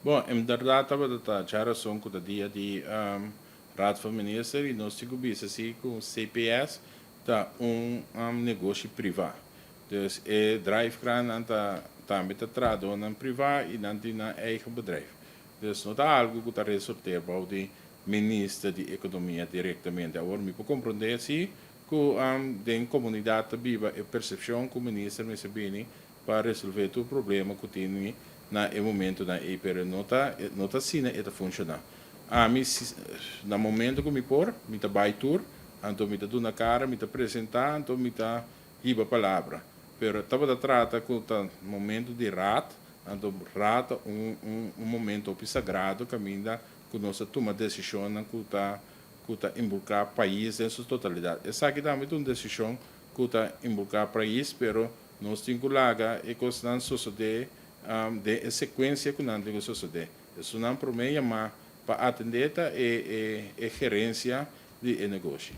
Bom, inderdaad hebben we dat jaren zo'n kuda dia di Raad van Ministers e nós tivemos assim com CPS tá negócio privado. Então, drive kran anta também tá trado na privado e não tem na eigen bedrijf. Dus não tá algo que tá resultado para o ministro de Economia diretamente. Agora me pode compreender assim que den comunidade viva a percepção que o ministro me sabine para resolver o problema que tem na momento na EPR nota sina eta funciona. Na momento que me por, me ta vai tour, então me ta duna cara, me ta apresentar, então me ta iba palavra. Pero tava da trata com o momento de rat, então rat momento sagrado caminha que nós toma decisão que tá involucrar país em sua totalidade. Essa aqui também é uma decisão que tá involucrar país, pero nós temos que lagar e que não sucede de sequência que não tem que suceder. Isso não promete, mas para atender a gerência de negócio.